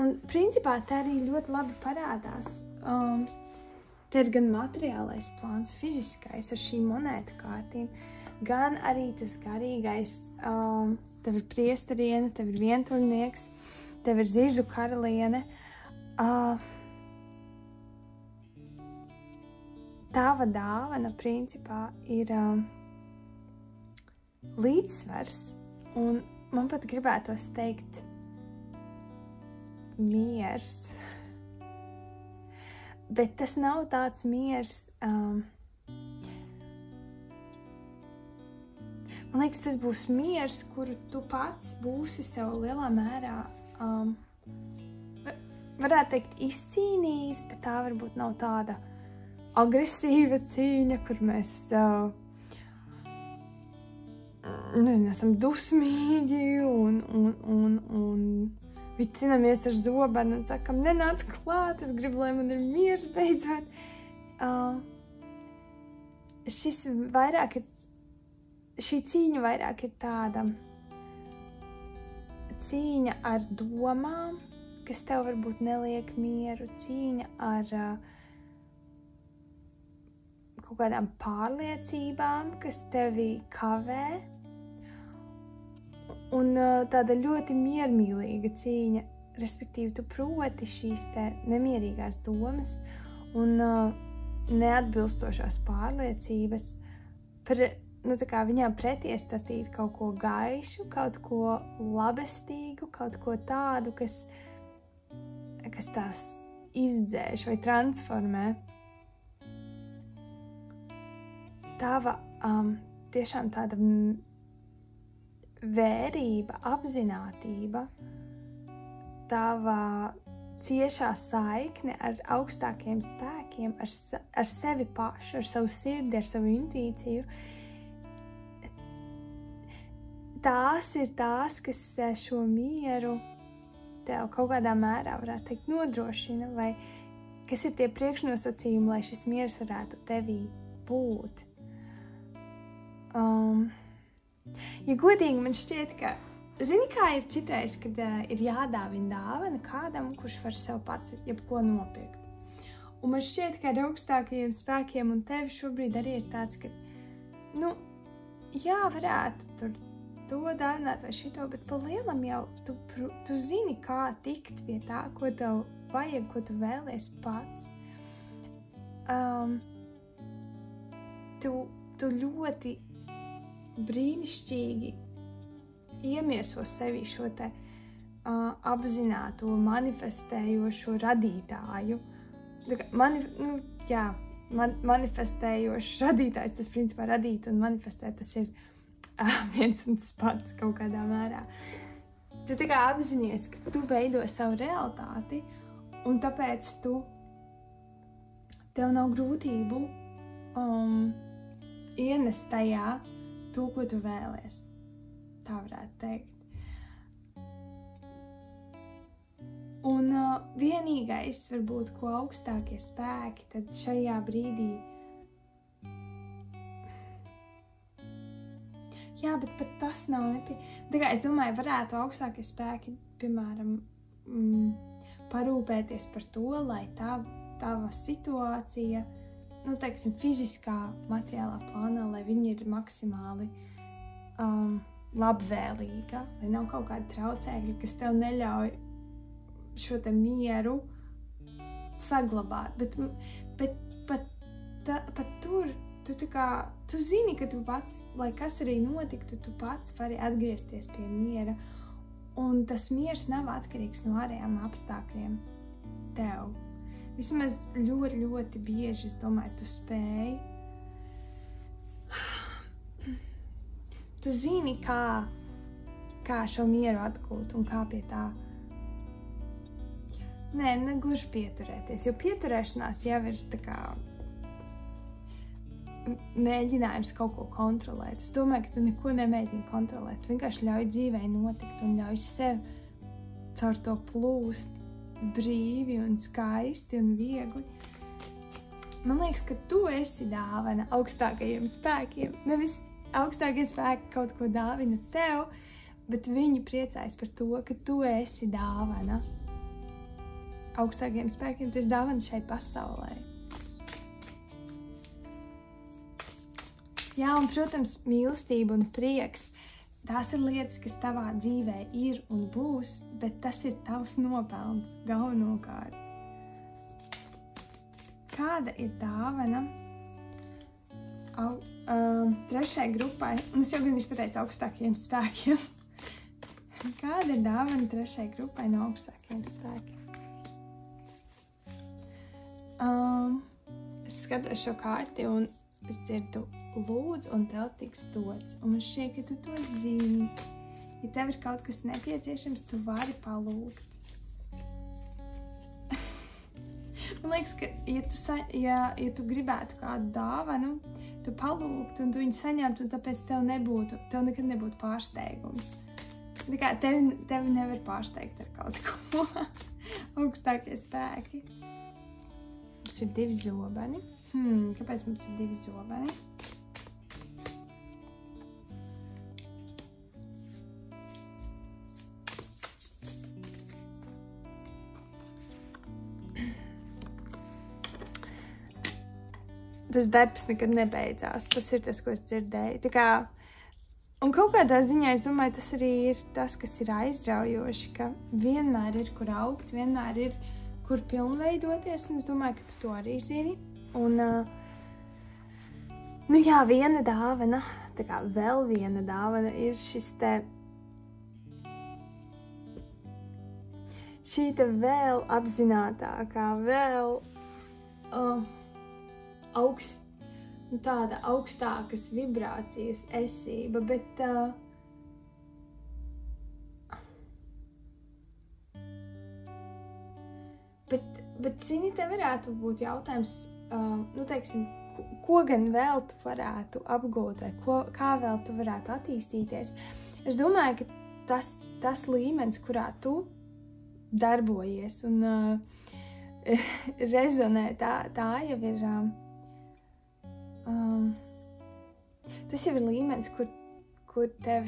Un principā tā arī ļoti labi parādās. Te ir gan materiālais plāns, fiziskais ar šīm monētu kārtīm, gan arī tas garīgais. Tev ir priesteriene, tev ir vientuļnieks, tev ir zižu karaliene. Tava dāvana principā ir līdzsvars, un man pat gribētos teikt miers. Bet tas nav tāds miers, man liekas, tas būs miers, kuru tu pats būsi sev lielā mērā, varētu teikt, izcīnījis, bet tā varbūt nav tāda agresīva cīņa, kur mēs, esam dusmīgi un vicinamies ar zobenu un sakam, nenāc klāt, es gribu, lai man ir miers beidzot. Šī cīņa vairāk ir tāda cīņa ar domām, kas tev varbūt neliek mieru, cīņa ar kaut kādām pārliecībām, kas tevi kavē. Un tāda ļoti miermīlīga cīņa, respektīvi tu proti šīs te nemierīgās domas un neatbilstošās pārliecības, viņām pretiestatīt kaut ko gaišu, kaut ko labestīgu, kaut ko tādu, kas tās izdzēš vai transformē. Tava tiešām tāda vērība, apzinātība, tava ciešā saikne ar augstākiem spēkiem, ar sevi pašu, ar savu sirdi, ar savu intuīciju. Tās ir tās, kas šo mieru tev kaut kādā mērā, varētu teikt, nodrošina, vai kas ir tie priekšnosacījumi, lai šis miers varētu tevī būt. Ja godīgi man šķiet, ka, zini, kā ir citreiz, kad ir jādāvina dāvana kādam, kurš var sev pats jebko nopirkt. Un man šķiet, ka ar augstākajiem spēkiem un tevi šobrīd arī ir tāds, ka, jā, varētu tur to dāvināt vai šito, bet pa lielam jau tu zini, kā tikt pie tā, ko tev vajag, ko tu vēlies pats. Tu ļoti brīnišķīgi iemieso sevi šo te apzināto, manifestējošo radītāju. Manifestējošs radītājs, tas principā radīt un manifestēt, tas ir viens un tas pats kaut kādā mērā. Tu tā kā apzinies, ka tu veido savu realitāti, un tāpēc tev nav grūtību ienest tajā to, ko tu vēlies. Tā varētu teikt. Un vienīgais, varbūt, ko augstākie spēki, tad šajā brīdī... Jā, bet pat tas nav Tā kā es domāju, varētu augstākie spēki, piemēram, parūpēties par to, lai tava situācija, teiksim, fiziskā, materiālā plānā, lai viņi ir maksimāli labvēlīga, lai nav kaut kādi traucēkļi, kas tev neļauj šo te mieru saglabāt. Bet pat tur, tu zini, ka tu pats, lai kas arī notiktu, tu pats vari atgriezties pie miera, un tas miers nav atkarīgs no ārējām apstākļiem tev. Vismaz ļoti, ļoti bieži, es domāju, tu spēj. Tu zini, kā šo mieru atgūt un kā pie tā. Nē, negluži pieturēties, jo pieturēšanās jau ir tā kā mēģinājums kaut ko kontrolēt. Es domāju, ka tu neko nemēģini kontrolēt. Tu vienkārši ļauj dzīvei notikt un ļauj sev caur to plūst brīvi un skaisti un viegli. Man liekas, ka tu esi dāvana augstākajiem spēkiem. Nevis augstākie spēki kaut ko dāvina tev, bet viņi priecājas par to, ka tu esi dāvana augstākajiem spēkiem. Tu esi dāvana šai pasaulē. Jā, un, protams, mīlestība un prieks, tās ir lietas, kas tavā dzīvē ir un būs, bet tas ir tavs nopelns galvenokārt. Kāda ir dāvana trešai grupai, un es jau gan pateicu augstākajiem spēkiem. Kāda ir dāvana trešai grupai no augstākajiem spēkiem? Es skatos šo kārti un es dzirdu lūdzu un tev tiks dots. Un man šķiet, ka tu to zini. Ja tev ir kaut kas nepieciešams, tu vari palūgt. Man liekas, ka ja tu gribētu kādu dāvanu, tu palūgtu un tu viņu saņemtu, un tāpēc tev nekad nebūtu pārsteigums. Tā kā tevi nevar pārsteigt ar kaut ko. Augstākie spēki. Mums ir 2 zobeni. Kāpēc mums ir 2 zobeni? Tas darbs nekad nebeidzās. Tas ir tas, ko es dzirdēju. Tā kā, un kaut kādā ziņā, es domāju, tas arī ir tas, kas ir aizraujoši, ka vienmēr ir, kur augt, vienmēr ir, kur pilnveidoties, un es domāju, ka tu to arī zini. Un, viena dāvana, tā kā vēl viena dāvana ir šī te vēl apzinātākā, vēl tāda augstākas vibrācijas esība, bet zini, te varētu būt jautājums, teiksim, ko gan vēl tu varētu apgūt, vai kā vēl tu varētu attīstīties. Es domāju, ka tas līmenis, kurā tu darbojies un rezonē, tā jau ir tas jau ir līmenis, kur tev,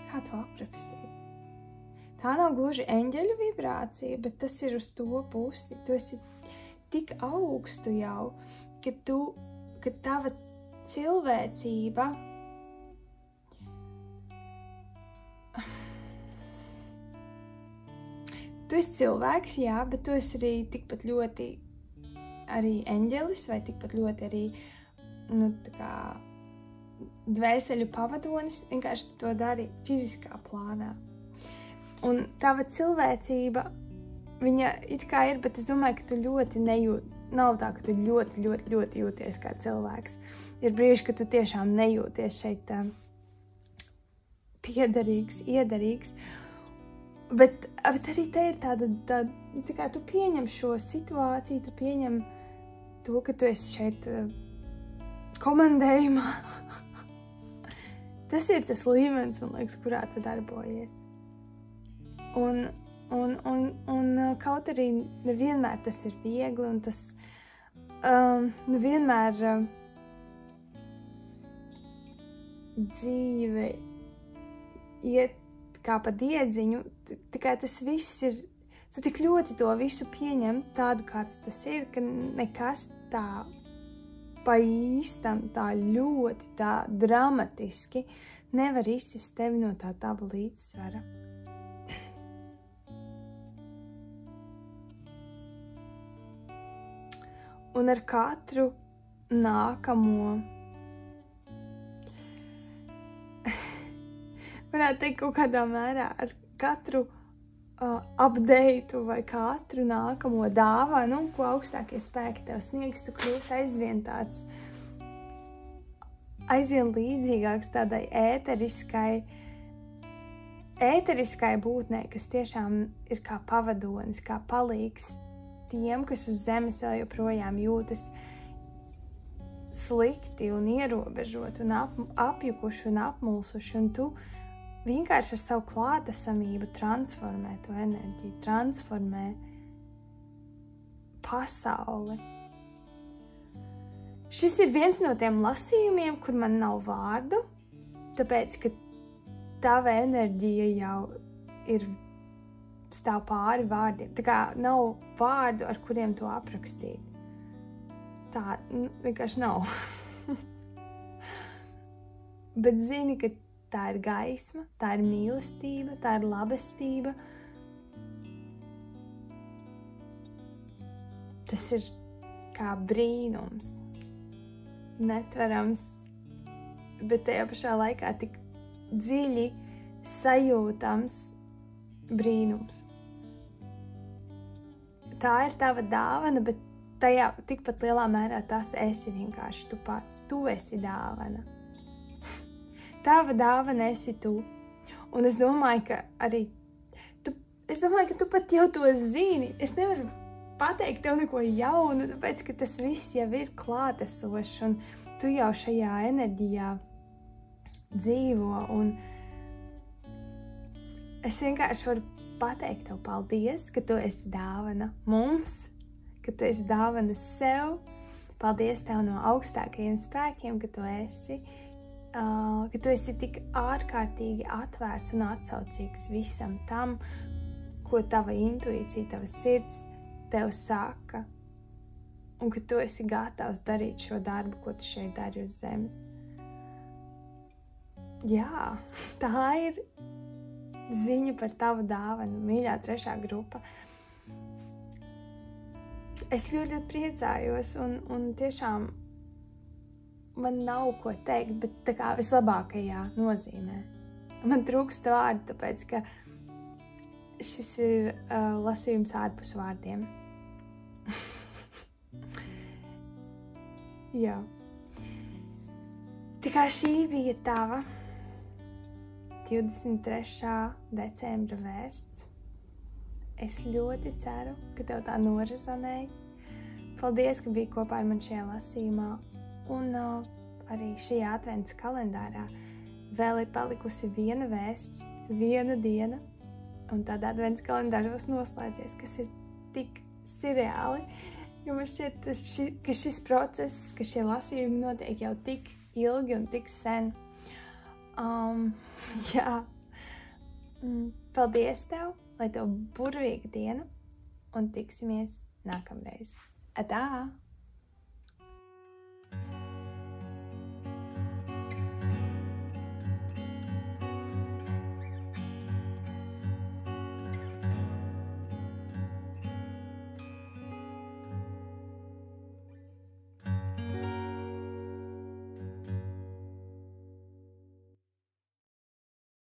kā to aprakstīt? Tā nav gluži eņģeļu vibrācija, bet tas ir uz to pusi. Tu esi tik augstu jau, ka tava cilvēcība tu esi cilvēks, jā, bet tu esi arī tikpat ļoti arī eņģelis vai tikpat ļoti arī, tā kā dvēseļu pavadonis, vienkārši tu to dari fiziskā plānā. Un tava cilvēcība, viņa it kā ir, bet es domāju, ka tu ļoti nav tā, ka tu ļoti, ļoti, ļoti jūties kā cilvēks. Ir brīži, ka tu tiešām nejūties šeit piederīgs, iederīgs, bet arī te ir tāda, tā kā tu pieņem šo situāciju, tu pieņem to, ka tu esi šeit komandējumā. Tas ir tas līmenis, man liekas, kurā tu darbojies. Un kaut arī nevienmēr tas ir viegli, un tas nevienmēr dzīve iet kā pa diedziņu, tikai tas viss ir, tu tik ļoti to visu pieņem tādu, kāds tas ir, ka nekas tā pa īstam, tā ļoti, tā dramatiski nevar izsist tevi no tā tava līdzsvara. Un ar katru nākamo, varētu teikt kaut kādā mērā, ar katru updateu vai katru nākamo dāvanu, ko augstākie spēki tev sniegs, tu kļūsi aizvien līdzīgāks tādai ēteriskai būtnei, kas tiešām ir kā pavadonis, kā palīgs tiem, kas uz zemes vēl joprojām jūtas slikti un ierobežot un apjukuši un apmulsuši, un tu vienkārši ar savu klātesamību transformē to enerģiju, transformē pasauli. Šis ir viens no tiem lasījumiem, kur man nav vārdu, tāpēc, ka tava enerģija jau stāv pāri vārdiem. Tā kā nav vārdu, ar kuriem to aprakstīt. Tā vienkārši nav. Bet zini, ka tā ir gaisma, tā ir mīlestība, tā ir labestība. Tas ir kā brīnums. Netverams, bet tajā pašā laikā tik dziļi sajūtams brīnums. Tā ir tava dāvana, bet tajā tikpat lielā mērā tas esi vienkārši tu pats. Tu esi dāvana. Tava dāvana esi tu. Un es domāju, ka arī tu pat jau to zini. Es nevaru pateikt tev neko jaunu, tāpēc, ka tas viss jau ir klātesošs, un tu jau šajā enerģijā dzīvo, un es vienkārši varu pateikt tev paldies, ka tu esi dāvana mums, ka tu esi dāvana sev. Paldies tev no augstākajiem spēkiem, ka tu esi tik ārkārtīgi atvērts un atsaucīgs visam tam, ko tava intuīcija, tava sirds tev saka, un ka tu esi gatavs darīt šo darbu, ko tu šeit dari uz zemes. Jā, tā ir ziņa par tavu dāvanu, mīļā 3. grupa. Es ļoti priecājos, un tiešām man nav ko teikt, bet tā kā vislabākajā nozīmē. Man trūkst vārdu, tāpēc, ka šis ir lasījums ārpus vārdiem. Jā. Tā kā šī bija tava 23. decembra vēsts. Es ļoti ceru, ka tev tā norezonēja. Paldies, ka biji kopā ar mani šajā lasījumā. Un arī šajā advents kalendārā vēl ir palikusi viena vēsts, viena diena, un tad advents kalendārs būs noslēdzies, kas ir tik surreāli, jo man šķiet, ka šis process, ka šie lasījumi notiek jau tik ilgi un tik sen. Jā. Paldies tev, lai tev burvīga diena, un tiksimies nākamreiz. Atā!